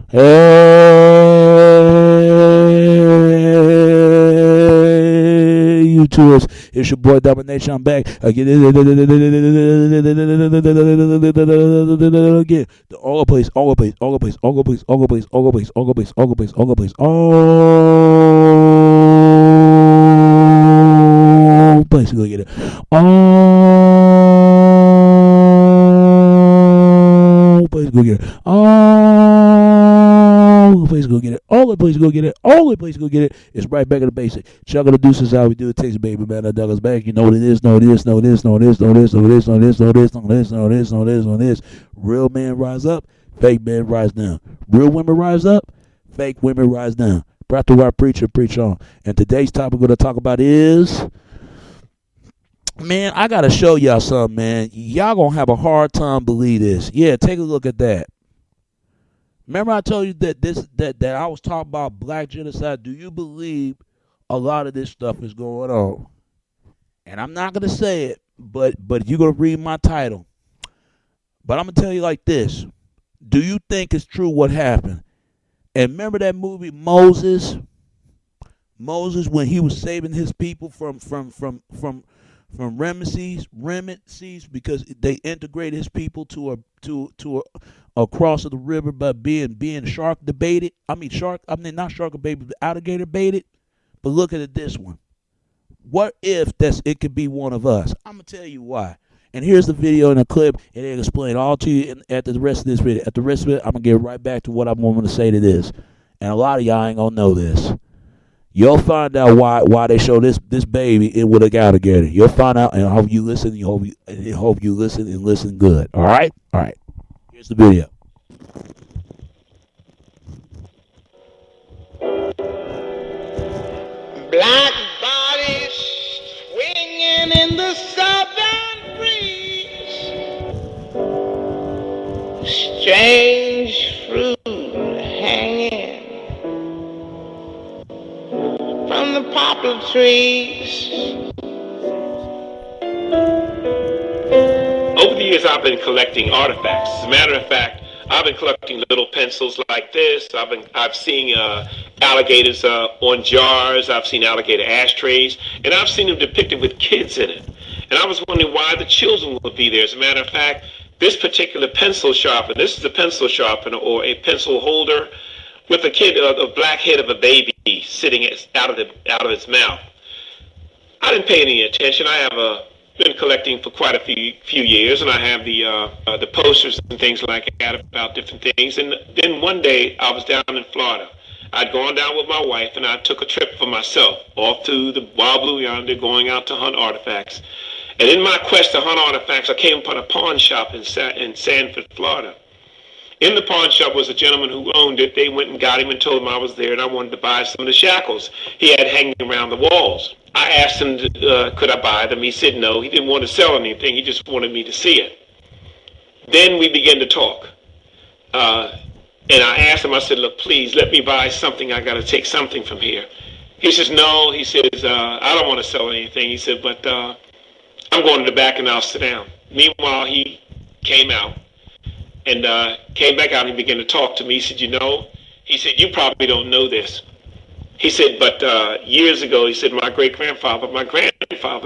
Hey, you tourists. It's your boy Domination. I'm back. Again. The all place, all place, all place, all place, all place, all place, all place, all place, all place, all place. Go get it. All place. Go get it. All the place go get it. All the place go get it. All the place go get it. It's right back in the basic. Chuck of the deuces how we do it. Takes a baby man. That Douglas back. You know what it is. Know this. Know this. Know this. Know this. Know this. Know this. Know this. Know this. Know this. Know this. Know this. Real men rise up. Fake men rise down. Real women rise up. Fake women rise down. Brought to our preacher, preach on. And today's topic we're going to talk about is, man, I got to show y'all something, man. Y'all going to have a hard time believe this. Yeah, take a look at that. Remember I told you that I was talking about black genocide. Do you believe a lot of this stuff is going on? And I'm not going to say it, but you're going to read my title. But I'm going to tell you like this. Do you think it's true what happened? And remember that movie Moses? Moses, when he was saving his people from Ramesses, because they integrated his people to across of the river by being shark baited. Not shark baited, but alligator baited. But look at it this one. What if it could be one of us? I'm gonna tell you why. And here's the video and a clip, and it'll explain all to you at the rest of this video. At the rest of it, I'm gonna get right back to what I'm going to say to this. And a lot of y'all ain't gonna know this. You'll find out why they show this baby with a alligator. You'll find out, and I hope you listen. I hope you listen and listen good. All right. Here's the video. Black bodies swinging in the southern breeze. Strange fruit hanging from the poplar trees. Over the years, I've been collecting artifacts. As a matter of fact, I've been collecting little pencils like this. I've seen alligators on jars. I've seen alligator ashtrays, and I've seen them depicted with kids in it. And I was wondering why the children would be there. As a matter of fact, this particular pencil sharpener, this is a pencil sharpener or a pencil holder with a black head of a baby sitting out of its mouth. I didn't pay any attention. I have been collecting for quite a few years, and I have the posters and things like that about different things. And then one day I was down in Florida. I'd gone down with my wife, and I took a trip for myself off to the Wild Blue Yonder, going out to hunt artifacts. And in my quest to hunt artifacts, I came upon a pawn shop in Sanford, Florida. In the pawn shop was a gentleman who owned it. They went and got him and told him I was there, and I wanted to buy some of the shackles he had hanging around the walls. I asked him, could I buy them? He said no. He didn't want to sell anything. He just wanted me to see it. Then we began to talk. And I asked him, I said, look, please, let me buy something. I got to take something from here. He says, no. He says, I don't want to sell anything. He said, but I'm going to the back and I'll sit down. Meanwhile, he came out and came back out and he began to talk to me. He said, he said, you probably don't know this. He said, but years ago, he said, my grandfather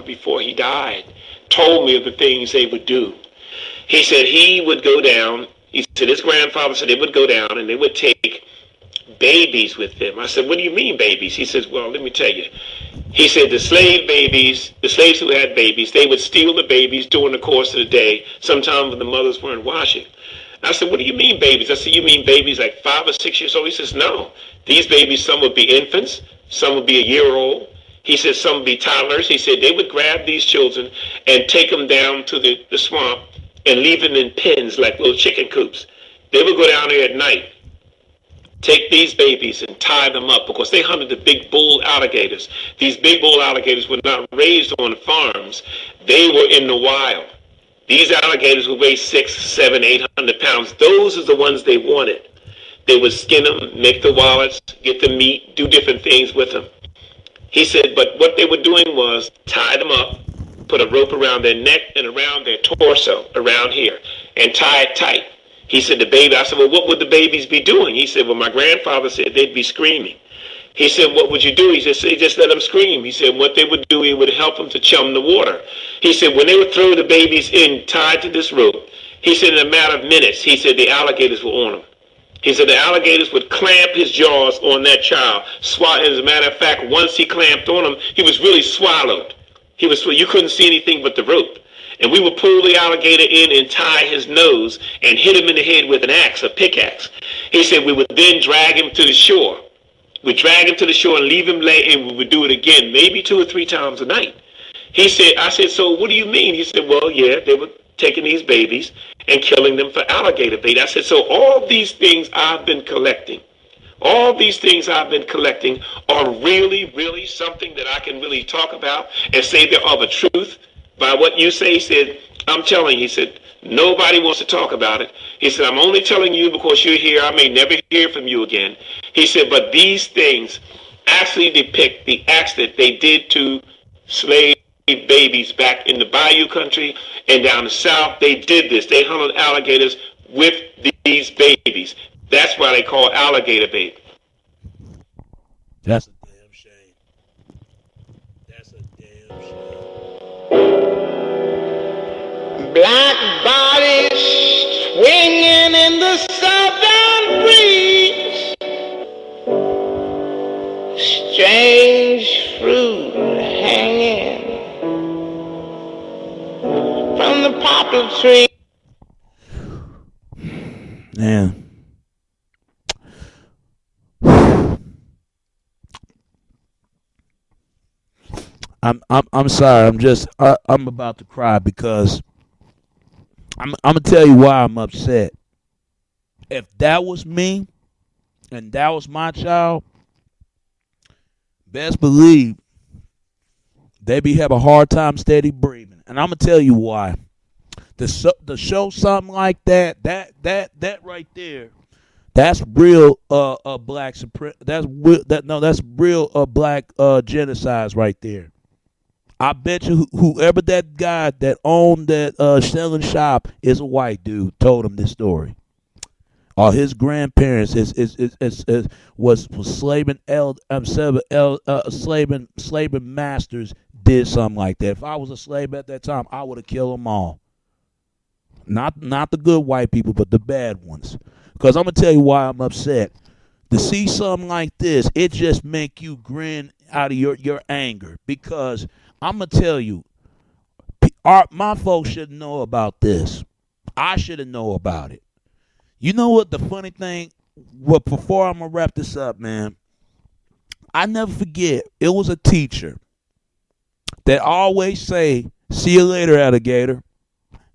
before he died, told me of the things they would do. He said he would go down. He said his grandfather said they would go down and they would take babies with them. I said, what do you mean babies? He says, well, let me tell you. He said the slaves who had babies, they would steal the babies during the course of the day, sometimes when the mothers weren't washing. I said, what do you mean babies? I said, you mean babies like 5 or 6 years old? He says, no. These babies, some would be infants, some would be a year old. He said some would be toddlers. He said they would grab these children and take them down to the swamp and leave them in pens like little chicken coops. They would go down there at night, take these babies and tie them up because they hunted the big bull alligators. These big bull alligators were not raised on farms. They were in the wild. These alligators would weigh 600, 700, 800 pounds. Those are the ones they wanted. They would skin them, make the wallets, get the meat, do different things with them. He said, but what they were doing was tie them up, put a rope around their neck and around their torso, around here, and tie it tight. He said, the baby, I said, well, what would the babies be doing? He said, well, my grandfather said they'd be screaming. He said, what would you do? He said, just let them scream. He said, what they would do, it would help them to chum the water. He said, when they would throw the babies in, tied to this rope, he said, in a matter of minutes, he said, the alligators were on them. He said the alligators would clamp his jaws on that child. As a matter of fact, once he clamped on him, he was really swallowed. You couldn't see anything but the rope. And we would pull the alligator in and tie his nose and hit him in the head with an axe, a pickaxe. He said we would then drag him to the shore. We'd drag him to the shore and leave him lay, and we would do it again, maybe 2 or 3 times a night. I said, so what do you mean? He said, well, yeah, they were taking these babies and killing them for alligator bait. I said, so all these things I've been collecting, are really, really something that I can really talk about and say they are the truth by what you say? He said, I'm telling you, he said, nobody wants to talk about it. He said, I'm only telling you because you're here. I may never hear from you again. He said, but these things actually depict the acts that they did to slave babies back in the Bayou country and down the south. They did this. They hunted alligators with these babies. That's why they call alligator bait. That's a damn shame. That's a damn shame. Black bodies swinging in the southern breeze. Strange fruit hanging from the poplar tree. Man. I'm sorry. I'm about to cry because I'm gonna tell you why I'm upset. If that was me and that was my child, best believe they be have a hard time steady breathing. And I'm gonna tell you why. To show something like that right there, that's real black that's real black genocides right there. I bet you whoever that guy that owned that selling shop is a white dude told him this story. Or his grandparents was slaving slaving masters did something like that. If I was a slave at that time, I would have killed them all. Not the good white people, but the bad ones. Because I'm gonna tell you why I'm upset. To see something like this, it just make you grin out of your anger. Because I'm going to tell you, my folks should know about this. I should have known about it. You know what the funny thing, before I'm going to wrap this up, man, I never forget, it was a teacher that always say, see you later, alligator.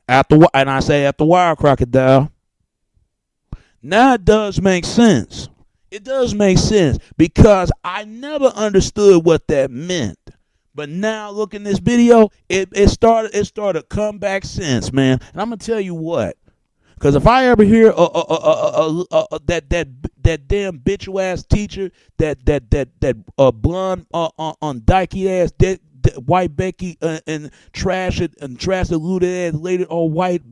And I say, at the wire, crocodile. Now it does make sense. It does make sense because I never understood what that meant. But now, look in this video, it started to come back sense, man. And I'm gonna tell you what, because if I ever hear that damn bitch ass teacher, that blonde on dykey ass, that white Becky and trash the looted ass lady, or white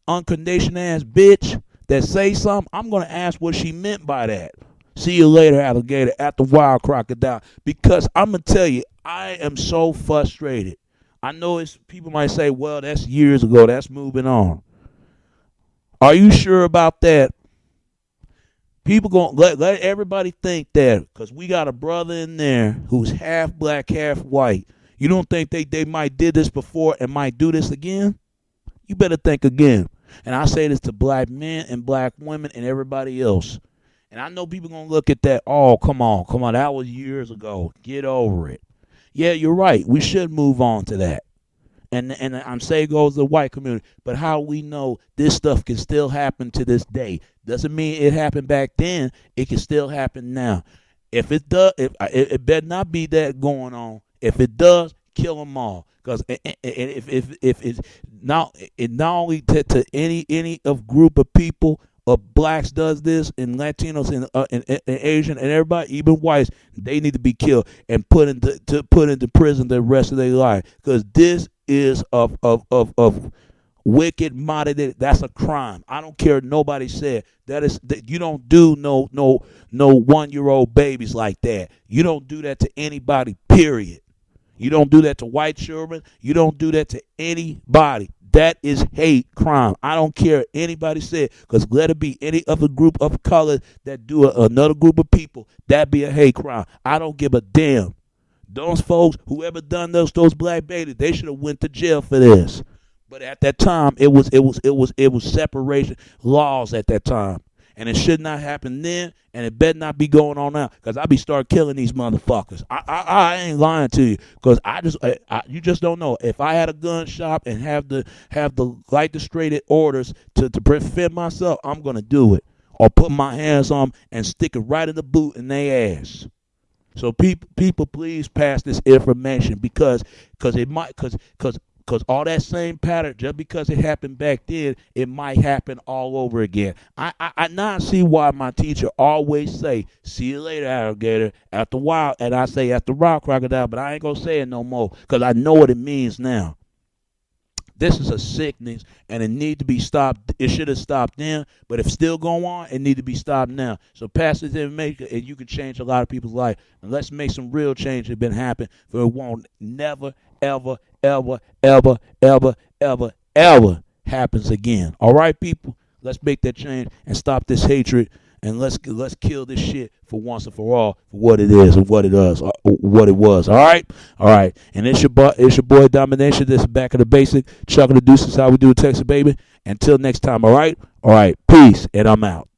unconditioned ass bitch that say something, I'm gonna ask what she meant by that. See you later, alligator, at the wild crocodile. Because I'm going to tell you, I am so frustrated. I know people might say, well, that's years ago. That's moving on. Are you sure about that? People going to let everybody think that because we got a brother in there who's half black, half white. You don't think they might did this before and might do this again? You better think again. And I say this to black men and black women and everybody else. And I know people going to look at that, oh, come on, that was years ago. Get over it. Yeah, you're right. We should move on to that. And I'm saying goes the white community. But how we know this stuff can still happen to this day. Doesn't mean it happened back then. It can still happen now. If it does, it better not be that going on. If it does, kill them all. Because if it's not only to any of group of people, blacks does this, and Latinos and Asian and everybody, even whites, they need to be killed and put into prison the rest of their life. Because this is of wicked, moderated. That's a crime. I don't care what nobody said. That you don't do no 1-year-old babies like that. You don't do that to anybody, period. You don't do that to white children. You don't do that to anybody. That is hate crime. I don't care what anybody said, because let it be any other group of color that do another group of people, that be a hate crime. I don't give a damn. Those folks, whoever done those black babies, they should have went to jail for this. But at that time, it was separation laws at that time, and it should not happen then, and it better not be going on now, because I be start killing these motherfuckers. I ain't lying to you, because you just don't know. If I had a gun shop and have the straight orders to prevent myself, I'm gonna do it, or put my hands on them and stick it right in the boot in their ass. So people, please pass this information, because all that same pattern, just because it happened back then, it might happen all over again. I now see why my teacher always say, "See you later, alligator," after a while, and I say after a while, crocodile, but I ain't gonna say it no more, because I know what it means now. This is a sickness, and it need to be stopped. It should have stopped then, but if it's still going on, it need to be stopped now. So pass this information, and you can change a lot of people's life. And let's make some real change that been happening, for it won't never, ever, ever, ever, ever, ever, ever happens again. All right, people? Let's make that change and stop this hatred, and let's kill this shit for once and for all for what it is and what it does, what it was. All right. And it's your boy Domination. This is Back of the Basic. Chuck of the Deuces, how we do it, Texas baby. Until next time. All right. Peace, and I'm out.